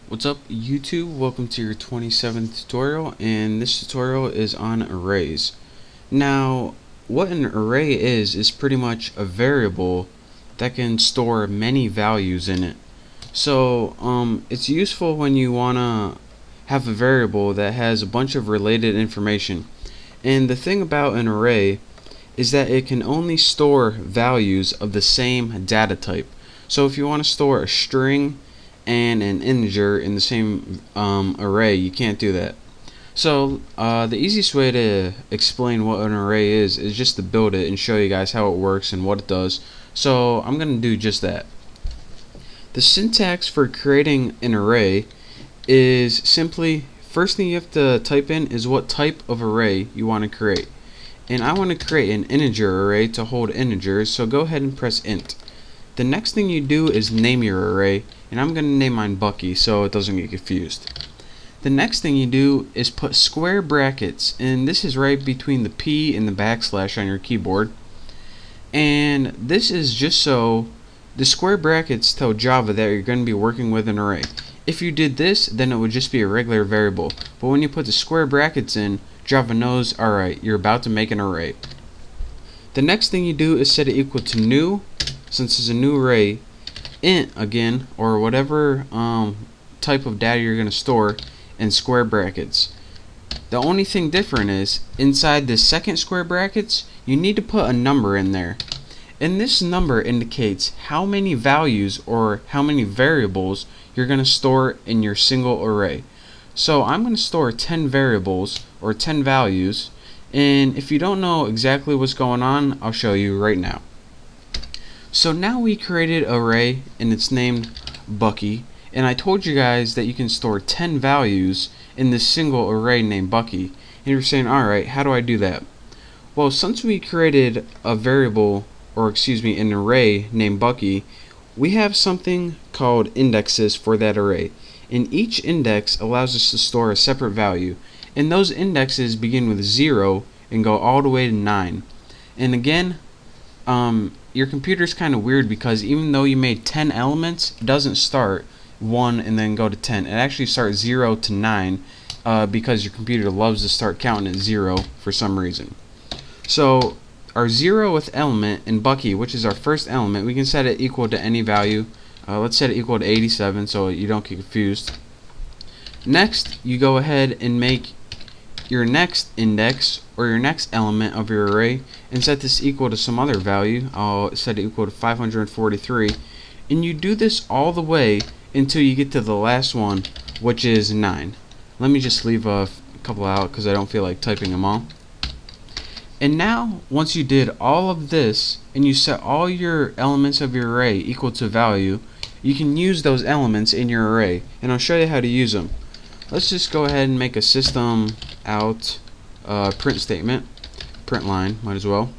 What's up YouTube? Welcome to your 27th tutorial, and this tutorial is on arrays. Now, what an array is pretty much a variable that can store many values in it. So it's useful when you want to have a variable that has a bunch of related information. And the thing about an array is that it can only store values of the same data type. So if you want to store a string and an integer in the same array, you can't do that. So the easiest way to explain what an array is just to build it and show you guys how it works and what it does. So I'm going to do just that. The syntax for creating an array is simply, first thing you have to type in is what type of array you want to create. And I want to create an integer array to hold integers, so go ahead and press int. The next thing you do is name your array, and I'm going to name mine Bucky so it doesn't get confused. The next thing you do is put square brackets, and this is right between the P and the backslash on your keyboard. And this is just so the square brackets tell Java that you're going to be working with an array. If you did this, then it would just be a regular variable. But when you put the square brackets in, Java knows, alright, you're about to make an array. The next thing you do is set it equal to new, since it's a new array, int again, or whatever type of data you're going to store, and square brackets. The only thing different is, inside the second square brackets, you need to put a number in there. And this number indicates how many values or how many variables you're going to store in your single array. So I'm going to store 10 variables or 10 values, and if you don't know exactly what's going on, I'll show you right now. So now we created an array and it's named Bucky, and I told you guys that you can store 10 values in this single array named Bucky. And you're saying, alright, how do I do that? Well, since we created a variable, or excuse me, an array named Bucky, we have something called indexes for that array. And each index allows us to store a separate value. And those indexes begin with 0 and go all the way to 9. And again, your computer's kind of weird because even though you made 10 elements, it doesn't start 1 and then go to 10. It actually starts 0 to 9 because your computer loves to start counting at 0 for some reason. So our 0th element in Bucky, which is our first element, we can set it equal to any value. Let's set it equal to 87 so you don't get confused. Next, you go ahead and make your next index or your next element of your array and set this equal to some other value. I'll set it equal to 543, and you do this all the way until you get to the last one, which is 9. Let me just leave a couple out because I don't feel like typing them all. And now, once you did all of this and you set all your elements of your array equal to value, you can use those elements in your array, and I'll show you how to use them. Let's just go ahead and make a system out print statement, print line, might as well.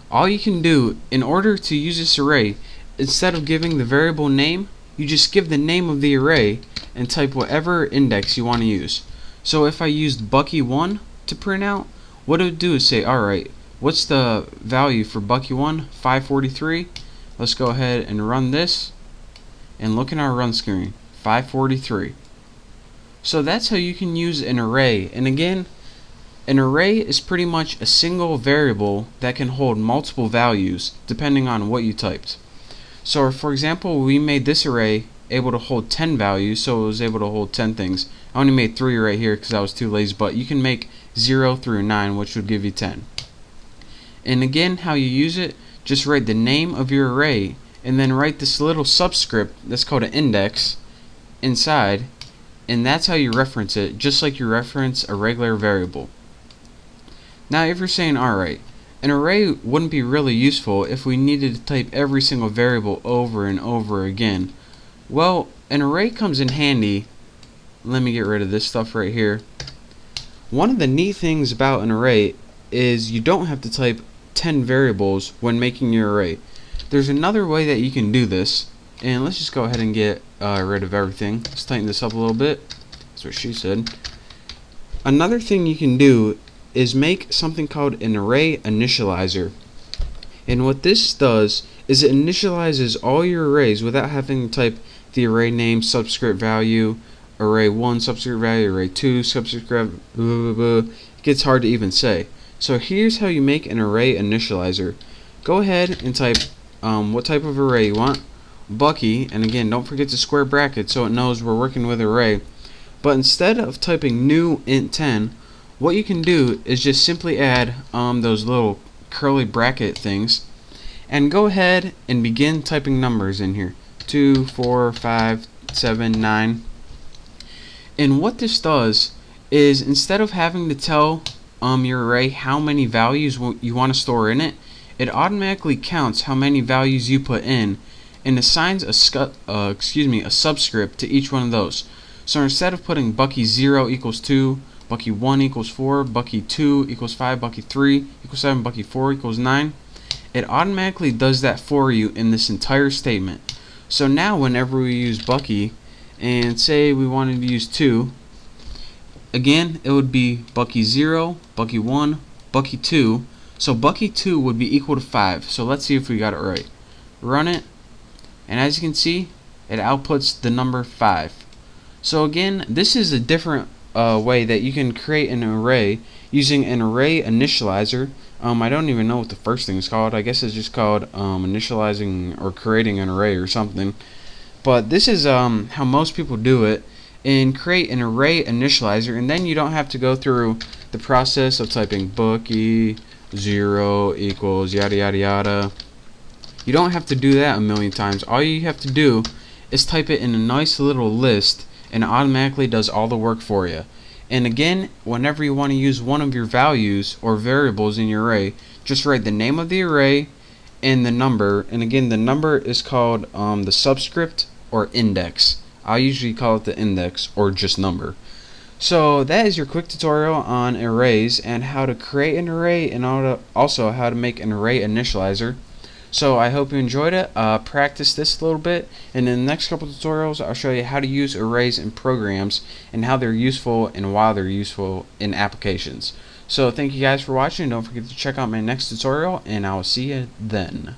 All you can do in order to use this array, instead of giving the variable name, you just give the name of the array and type whatever index you want to use. So if I used Bucky1 to print out, what it would do is say, alright, what's the value for Bucky1? 543. Let's go ahead and run this, and look in our run screen, 543. So that's how you can use an array. And again, an array is pretty much a single variable that can hold multiple values depending on what you typed. So for example, we made this array able to hold 10 values, so it was able to hold 10 things. I only made 3 right here because I was too lazy, but you can make 0 through 9, which would give you 10. And again, how you use it, just write the name of your array and then write this little subscript that's called an index inside, and that's how you reference it, just like you reference a regular variable. Now if you're saying, alright, an array wouldn't be really useful if we needed to type every single variable over and over again. Well, an array comes in handy. Let me get rid of this stuff right here. One of the neat things about an array is you don't have to type 10 variables when making your array. There's another way that you can do this, and let's just go ahead and get rid of everything. Let's tighten this up a little bit. That's what she said. Another thing you can do is make something called an array initializer. And what this does is it initializes all your arrays without having to type the array name, subscript value, array 1 subscript value, array 2 subscript value, blah, blah, blah. It gets hard to even say. So here's how you make an array initializer. Go ahead and type what type of array you want, Bucky, and again don't forget to square bracket so it knows we're working with array. But instead of typing new int 10, what you can do is just simply add those little curly bracket things and go ahead and begin typing numbers in here. 2, 4, 5, 7, 9. And what this does is instead of having to tell your array how many values you want to store in it, it automatically counts how many values you put in and assigns a subscript to each one of those. So instead of putting Bucky 0 equals 2, Bucky 1 equals 4, Bucky 2 equals 5, Bucky 3 equals 7, Bucky 4 equals 9, it automatically does that for you in this entire statement. So now whenever we use Bucky, and say we wanted to use 2, again it would be Bucky 0, Bucky 1, Bucky 2, so Bucky 2 would be equal to 5. So let's see if we got it right. Run it, and as you can see, it outputs the number 5. So again, this is a different way that you can create an array using an array initializer. I don't even know what the first thing is called. I guess it's just called initializing or creating an array or something. But this is how most people do it, and create an array initializer, and then you don't have to go through the process of typing Bucky 0 equals yada yada yada. You don't have to do that a million times. All you have to do is type it in a nice little list, and it automatically does all the work for you. And again, whenever you want to use one of your values or variables in your array, just write the name of the array and the number, and again the number is called the subscript or index. I usually call it the index or just number. So that is your quick tutorial on arrays and how to create an array, and also how to make an array initializer. So I hope you enjoyed it. Practice this a little bit, and in the next couple tutorials I'll show you how to use arrays in programs and how they're useful and why they're useful in applications. So thank you guys for watching. Don't forget to check out my next tutorial, and I will see you then.